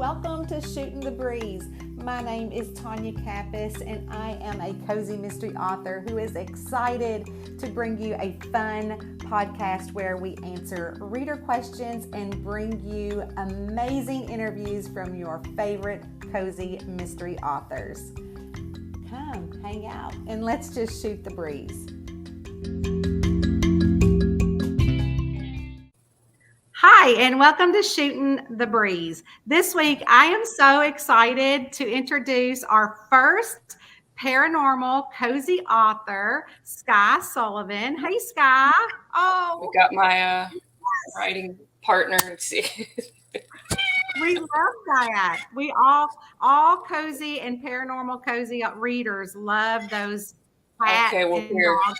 welcome to Shootin' the Breeze. My name is Tonya Kappes, and I am a cozy mystery author who is excited to bring you a fun podcast where we answer reader questions and bring you amazing interviews from your favorite cozy mystery authors. Come, hang out, and let's just shoot the breeze. Hi, and welcome to Shootin' the Breeze. This week, I am so excited to introduce our first paranormal cozy author, Skye Sullivan. Hey, Skye. Oh, I got my writing partner. We love that. We all cozy and paranormal cozy readers love those cat okay, well, and here. dog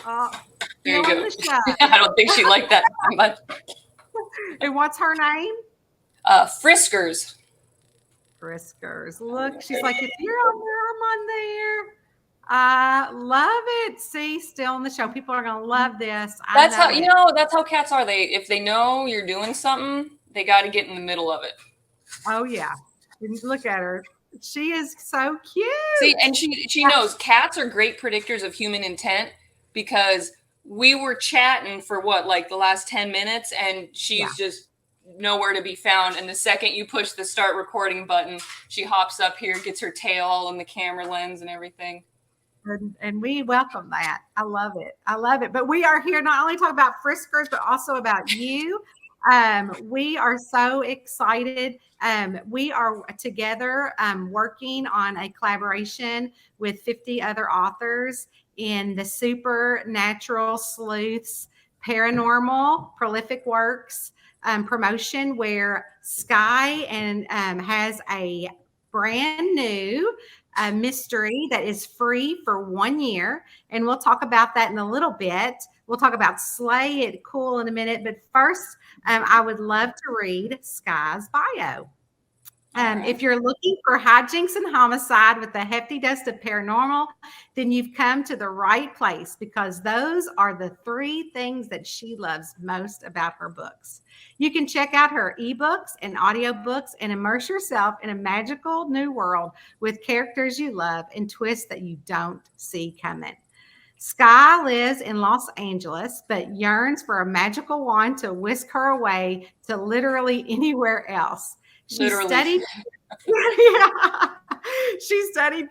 sidekicks. There you go. I don't think she liked that much. And what's her name? Friskers. Friskers. Look, she's like, if you're on there, I'm on there. I love it. See, still on the show. People are gonna love this. That's how that's how cats are. If they know you're doing something, they got to get in the middle of it. Oh yeah. Look at her. She is so cute. See, and she knows cats are great predictors of human intent because we were chatting for the last 10 minutes and she's just nowhere to be found. And the second you push the start recording button, she hops up here, gets her tail all in the camera lens and everything. And we welcome that. I love it. I love it. But we are here not only to talk about Friskers, but also about you. We are so excited. We are together working on a collaboration with 50 other authors in the Supernatural Sleuths Paranormal Prolific Works promotion, where Skye has a brand new mystery that is free for 1 year. And we'll talk about that in a little bit. We'll talk about Slay It Cool in a minute. But first, I would love to read Skye's bio. If you're looking for hijinks and homicide with a hefty dose of paranormal, then you've come to the right place, because those are the three things that she loves most about her books. You can check out her ebooks and audiobooks and immerse yourself in a magical new world with characters you love and twists that you don't see coming. Skye lives in Los Angeles, but yearns for a magical wand to whisk her away to literally anywhere else. She studied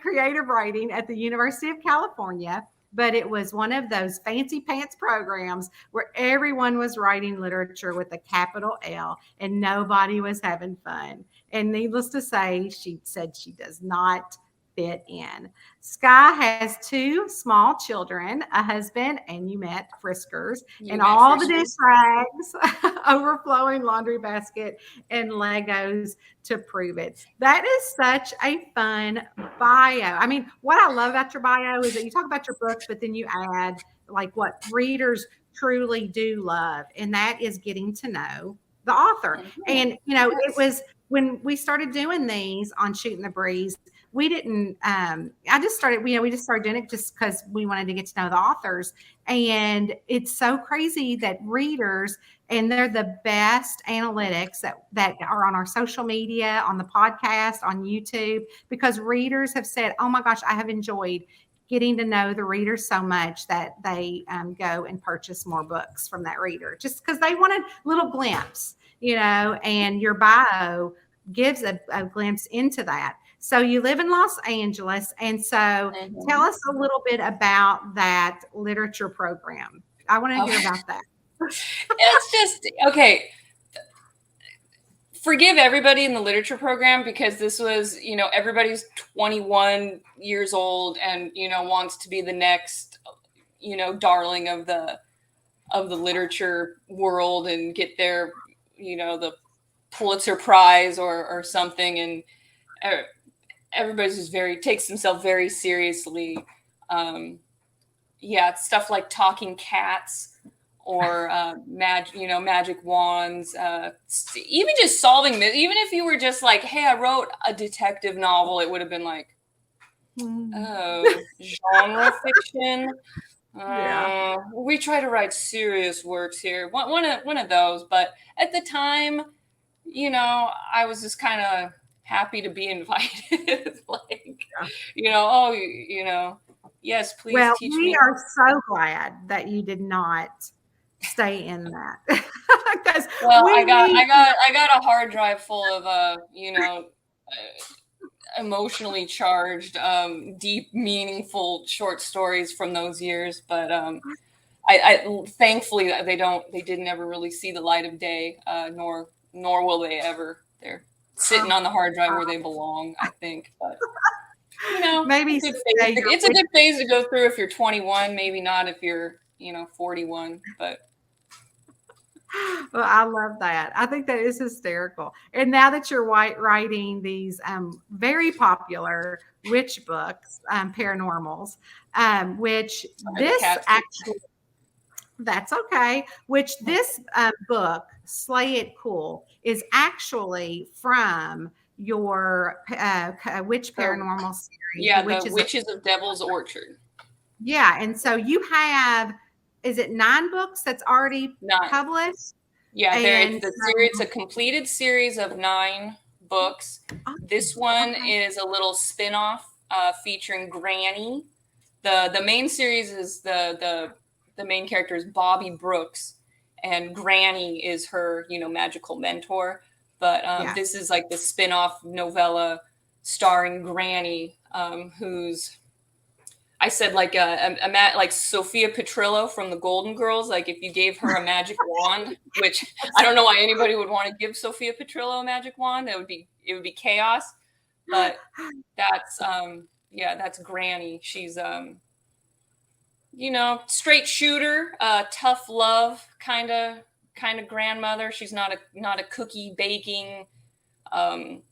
creative writing at the University of California, but it was one of those fancy pants programs where everyone was writing literature with a capital L and nobody was having fun. And needless to say, she said she does not fit in. Skye has 2 small children, a husband, and you met Friskers, and all the dishrags, overflowing laundry basket, and Legos to prove it. That is such a fun bio. I mean, what I love about your bio is that you talk about your books, but then you add what readers truly do love, and that is getting to know the author. And it was when we started doing these on Shootin' the Breeze, we didn't, we just started doing it just because we wanted to get to know the authors. And it's so crazy that readers, and they're the best analytics that are on our social media, on the podcast, on YouTube, because readers have said, oh my gosh, I have enjoyed getting to know the reader so much that they go and purchase more books from that reader, just because they wanted a little glimpse, and your bio gives a glimpse into that. So you live in Los Angeles, and so tell us a little bit about that literature program. I want to hear about that. It's just, okay, forgive everybody in the literature program, because this was, everybody's 21 years old and, wants to be the next, darling of the literature world and get their, the Pulitzer Prize or something. And everybody's just takes themselves very seriously. It's stuff like talking cats or magic wands, even just solving, even if you were just like, hey, I wrote a detective novel, it would have been like, oh, genre fiction. We try to write serious works here. One of those, but at the time, I was just kind of happy to be invited. Like, yes, please Well, teach we me. are so glad that you did not stay in that. Because Well, we need I got a hard drive full of emotionally charged, deep, meaningful short stories from those years. But I thankfully they didn't ever really see the light of day, nor will they ever. They're sitting on the hard drive where they belong, I think. But maybe someday your it's a good phase to go through if you're 21. Maybe not if you're 41. But well, I love that. I think that is hysterical. And now that you're writing these very popular witch books, paranormals, which this actually, that's okay, which this book, Slay It Cool, is actually from your Witch Paranormal series. Yeah, the Witches of Devil's Orchard. Yeah. And so you have, is it 9 books that's already published? Yeah, it's a completed series of 9 books. This one is a little spin-off featuring Granny. The main series is the main character is Bobby Brooks, and Granny is her magical mentor. But this is like the spin-off novella starring Granny, who's, I said, like like Sophia Petrillo from the Golden Girls. Like, if you gave her a magic wand, which I don't know why anybody would want to give Sophia Petrillo a magic wand. It would be chaos. But that's that's Granny. She's straight shooter, tough love kind of grandmother. She's not a cookie baking, hold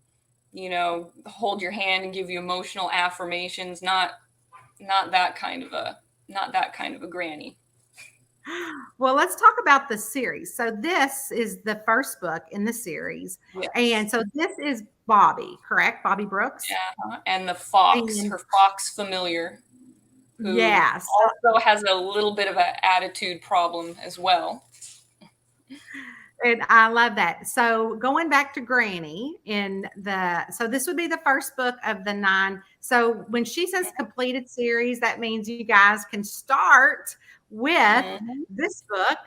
your hand and give you emotional affirmations. Not that kind of a granny. Well, let's talk about the series. So this is the first book in the series. Yes. And so this is Bobby, correct? Bobby Brooks? Yeah. And the fox, her fox familiar, who also has a little bit of an attitude problem as well. And I love that. So going back to Granny so this would be the first book of the 9. So when she says completed series, that means you guys can start with this book,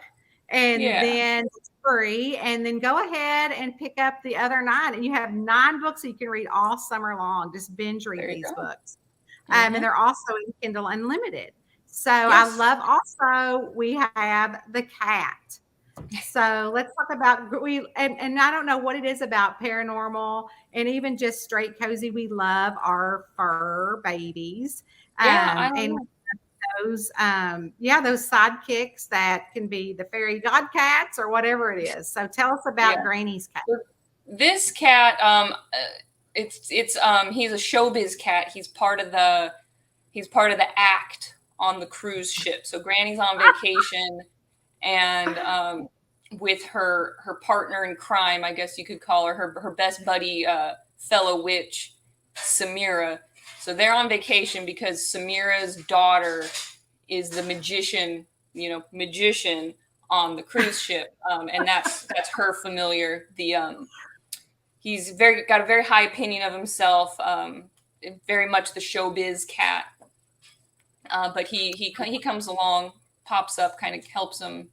and then it's free, and then go ahead and pick up the other 9, and you have 9 books that you can read all summer long. Just binge read these books. And they're also in Kindle Unlimited. So I love, also we have the cat. So let's talk about and I don't know what it is about paranormal and even just straight cozy. We love our fur babies. And those those sidekicks that can be the fairy god cats or whatever it is. So tell us about Granny's cat. This cat, he's a showbiz cat. He's part of the act on the cruise ship. So Granny's on vacation, and with her partner in crime, I guess you could call her best buddy, fellow witch, Samira. So they're on vacation because Samira's daughter is the magician on the cruise ship, and that's her familiar. He's got a very high opinion of himself, very much the showbiz cat. But he comes along, pops up, kind of helps him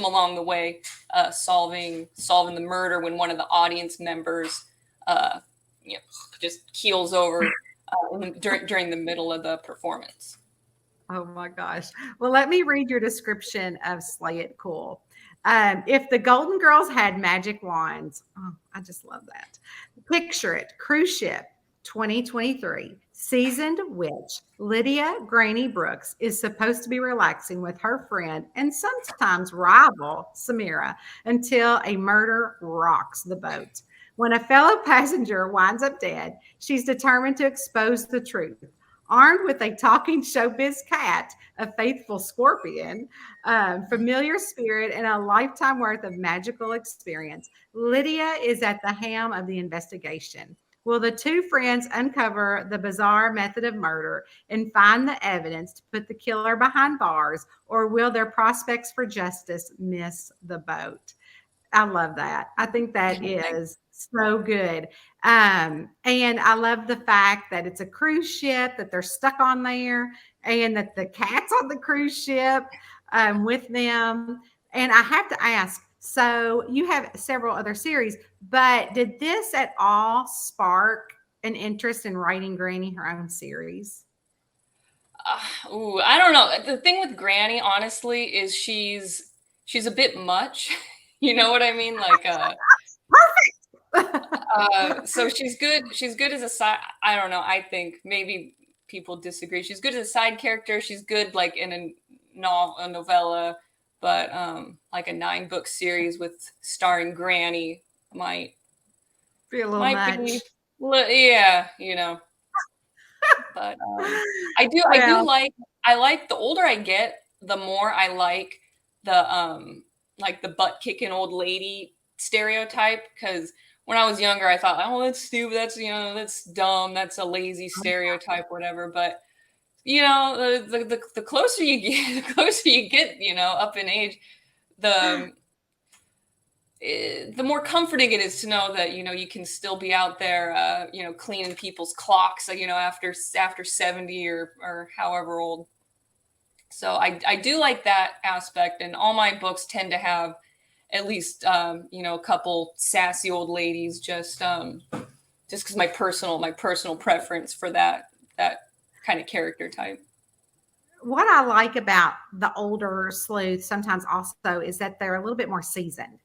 along the way, solving the murder when one of the audience members just keels over during the middle of the performance. Oh my gosh. Well, let me read your description of Slay It Cool. If the Golden Girls had magic wands, I just love that. Picture it, cruise ship, 2023. Seasoned witch Lydia Granny Brooks is supposed to be relaxing with her friend and sometimes rival Samira until a murder rocks the boat. When a fellow passenger winds up dead, she's determined to expose the truth. Armed with a talking showbiz cat, a faithful scorpion, familiar spirit, and a lifetime worth of magical experience, Lydia is at the helm of the investigation. Will the 2 friends uncover the bizarre method of murder and find the evidence to put the killer behind bars, or will their prospects for justice miss the boat? I love that. I think that is So good. And I love the fact that it's a cruise ship, that they're stuck on there, and that the cat's on the cruise ship with them. And I have to ask, so you have several other series, but did this at all spark an interest in writing Granny her own series? I don't know. The thing with Granny, honestly, is she's a bit much. You know what I mean? Like, Perfect. so she's good. She's good as a side. I don't know. I think maybe people disagree. She's good as a side character. She's good like in a novella, but like a 9-book series with starring Granny might Be a little might much. be, yeah, you know. But I do Well, like the older I get, the more I like the butt kicking old lady stereotype, because when I was younger I thought, oh, that's stupid, that's, that's dumb, that's a lazy stereotype, whatever. But the closer you get, the closer you get, up in age, the the more comforting it is to know that you can still be out there cleaning people's clocks after 70 or however old. So I do like that aspect, and all my books tend to have at least a couple sassy old ladies, just because my personal preference for that kind of character type. what I like about the older sleuths sometimes also is that they're a little bit more seasoned.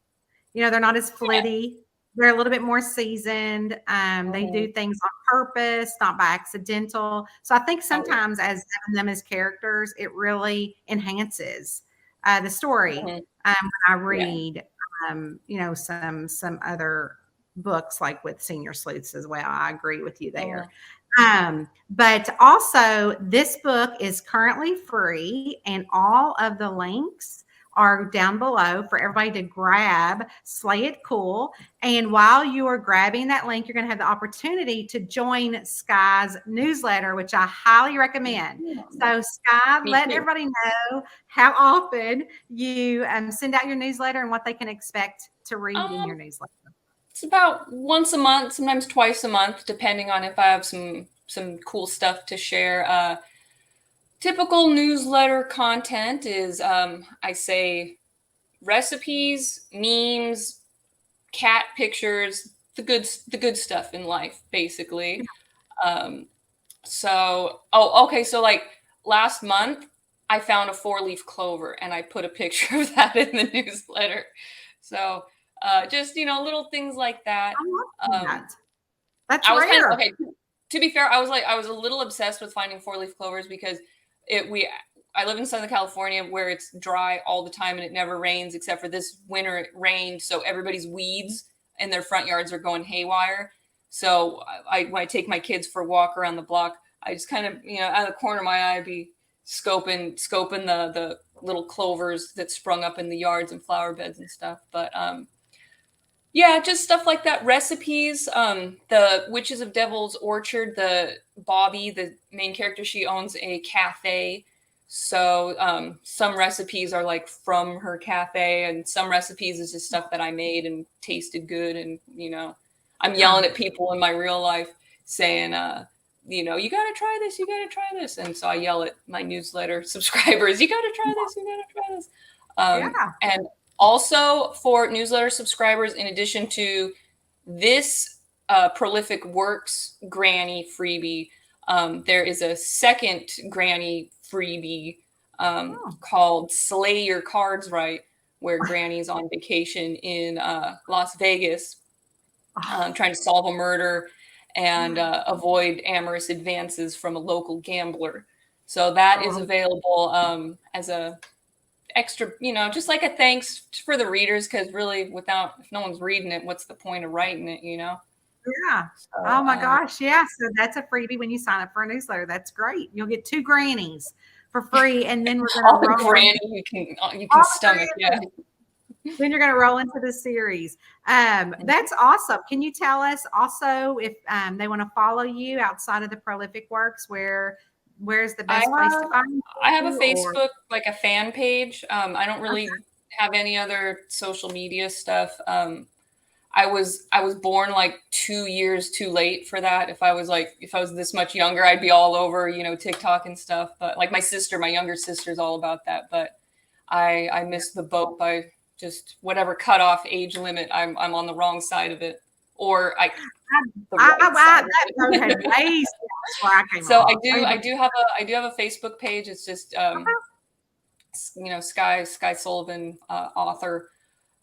They're not as Yeah. flitty. They're a little bit more seasoned. They Mhm. do things on purpose, not by accidental. So I think Oh yeah. sometimes as having them as characters, it really enhances the story. Mhm. When I Yeah. read, some other books like with senior sleuths as well. I agree with you there. Mhm. But also, this book is currently free, and all of the links are down below for everybody to grab. Slay It Cool. And while you are grabbing that link, you're going to have the opportunity to join Skye's newsletter, which I highly recommend. So, Skye, Me let too. everybody know how often you send out your newsletter and what they can expect to read in your Um, newsletter. It's about once a month, sometimes twice a month, depending on if I have some cool stuff to share. Typical newsletter content is I say recipes, memes, cat pictures, the good stuff in life, basically. Um, okay, so like last month, I found a 4-leaf clover and I put a picture of that in the newsletter. So just little things like that. I love Um, that. That's I was kind of rare. okay. To be fair, I was a little obsessed with finding 4-leaf clovers because it we I live in Southern California where it's dry all the time and it never rains except for this winter it rained, so everybody's weeds in their front yards are going haywire. So when I take my kids for a walk around the block, I just kind of out of the corner of my eye be scoping the little clovers that sprung up in the yards and flower beds and stuff. But yeah, just stuff like that. Recipes. The Witches of Devil's Orchard, the Bobby, the main character, she owns a cafe. So some recipes are like from her cafe, and some recipes is just stuff that I made and tasted good. And I'm Yeah. yelling at people in my real life saying, you got to try this, you got to try this. And so I yell at my newsletter subscribers, you got to try this, you got to try this. Yeah. And also, for newsletter subscribers, in addition to this prolific works granny freebie, there is a second granny freebie Oh. called Slay Your Cards Right, where Granny's on vacation in Las Vegas, trying to solve a murder and avoid amorous advances from a local gambler. So that is Oh, available as a extra, just like a thanks for the readers, because really, if no one's reading it, what's the point of writing it? yeah. So, Oh my gosh. Yeah. So that's a freebie when you sign up for a newsletter. That's great. You'll get 2 grannies for free. And then we're going to all the roll in granny you can all stomach, the yeah. grannies. Then you're going to roll into the series. That's awesome. Can you tell us also if they want to follow you outside of the prolific works, where's the I best place to have find I have a you? Or Facebook, like a fan page. I don't really have any other social media stuff. I was born like 2 years too late for that. If I was this much younger, I'd be all over, TikTok and stuff. But like my younger sister's all about that. But I missed the boat by just whatever cutoff age limit. I'm on the wrong side of it, or So I do have a Facebook page. It's just Skye Sullivan, author.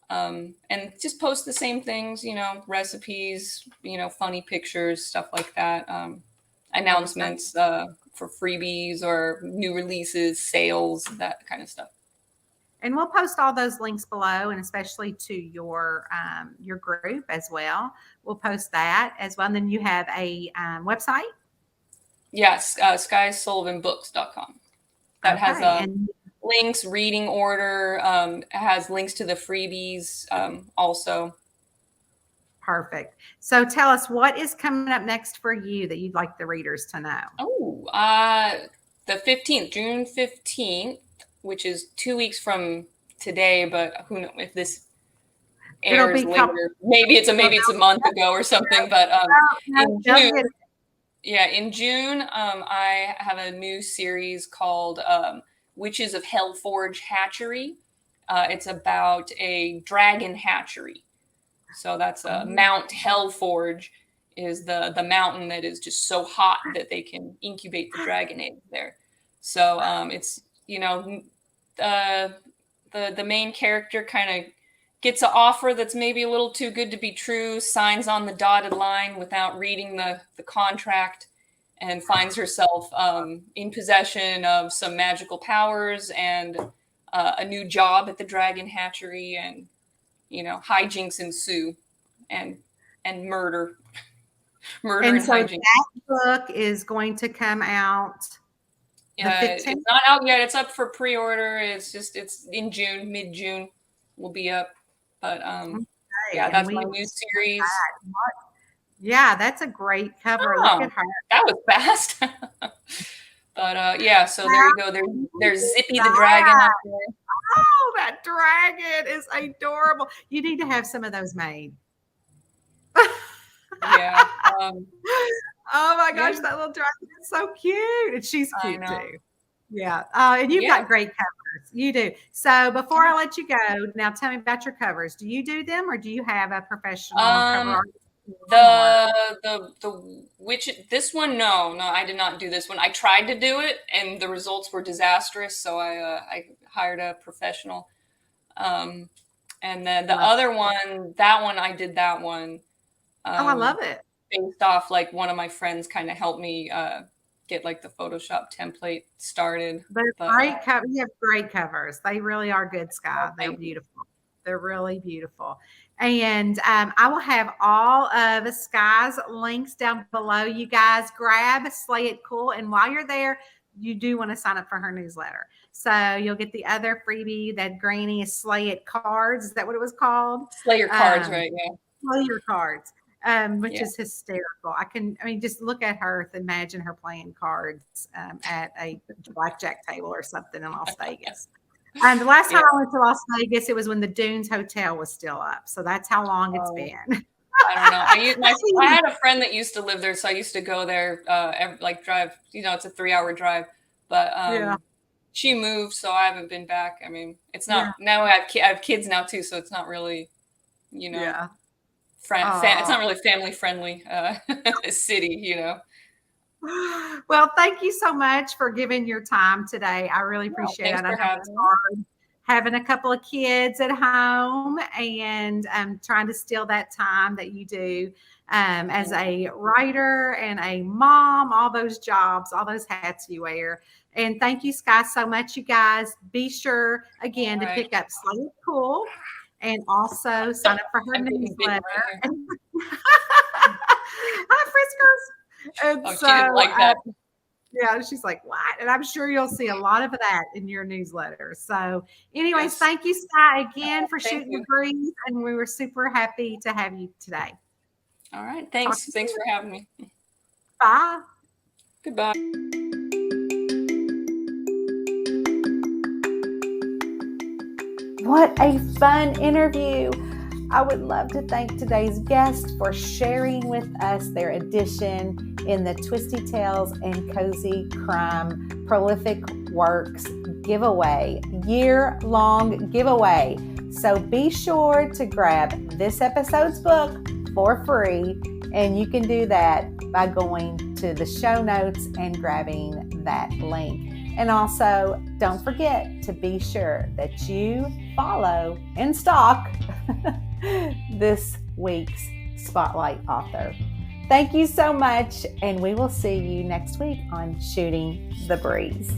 And just post the same things, recipes, funny pictures, stuff like that, announcements for freebies or new releases, sales, that kind of stuff. And we'll post all those links below, and especially to your group as well. We'll post that as well. And then you have a website? Yes, skyesullivanbooks.com. That has links, reading order, has links to the freebies also. Perfect. So tell us, what is coming up next for you that you'd like the readers to know? The 15th, June 15th, which is 2 weeks from today, but who knows if this airs later. Maybe it's a month ago or something, but in June, I have a new series called Witches of Hellforge Hatchery. It's about a dragon hatchery. So that's Mount Hellforge is the mountain that is just so hot that they can incubate the dragon eggs there. So it's the main character kind of gets an offer that's maybe a little too good to be true, signs on the dotted line without reading the contract, and finds herself in possession of some magical powers and a new job at the dragon hatchery, and hijinks ensue and murder and so hijinks. That book is going to come out. It's not out yet. It's up for pre-order. It's in June, mid-June will be up. But that's my new series. Yeah, that's a great cover. Look at her. That was fast. But so there you go. There's Zippy the dragon up there. Oh, that dragon is adorable. You need to have some of those made. Yeah. Oh my gosh, that little dragon is so cute. And she's cute too. Yeah. And you've got great covers. You do. So before I let you go, now tell me about your covers. Do you do them, or do you have a professional cover artist? This one, no, I did not do this one. I tried to do it and the results were disastrous, so I hired a professional. And then the other one, I did that one. I love it. Based off, like, one of my friends kind of helped me get like the Photoshop template started. But great cover. You have great covers. They really are good, Skye. They're beautiful. They're really beautiful. And I will have all of Skye's links down below. You guys grab Slay It Cool. And while you're there, you do want to sign up for her newsletter. So you'll get the other freebie, that Granny Slay It cards. Is that what it was called? Slay Your Cards, right? Yeah. Slay Your Cards. Which is hysterical. Just look at her, imagine her playing cards at a blackjack table or something in Las Vegas. And the last time I went to Las Vegas, it was when the Dunes Hotel was still up. So that's how long it's been. I don't know. I had a friend that used to live there, so I used to go there, drive. It's a 3-hour drive. But she moved, so I haven't been back. I mean, it's not now. I have kids now too, so it's not really, it's not really family friendly city, Well, thank you so much for giving your time today. I really appreciate it. I know it's hard having a couple of kids at home and trying to steal that time that you do as a writer and a mom, all those jobs, all those hats you wear. And thank you, Skye, so much, you guys. Be sure, again, to pick up Slay It Cool. And also sign up for her newsletter. Hi, Friskers. And she didn't like that. She's like, what? And I'm sure you'll see a lot of that in your newsletter. So anyways, thank you, Skye, again for Shootin' the Breeze. And we were super happy to have you today. All right. Thanks for having me. Bye. Goodbye. What a fun interview. I would love to thank today's guest for sharing with us their edition in the Twisty Tales and Cozy Crime Prolific Works giveaway, year-long giveaway. So be sure to grab this episode's book for free, and you can do that by going to the show notes and grabbing that link. And also, don't forget to be sure that you follow and stalk this week's Spotlight author. Thank you so much, and we will see you next week on Shooting the Breeze.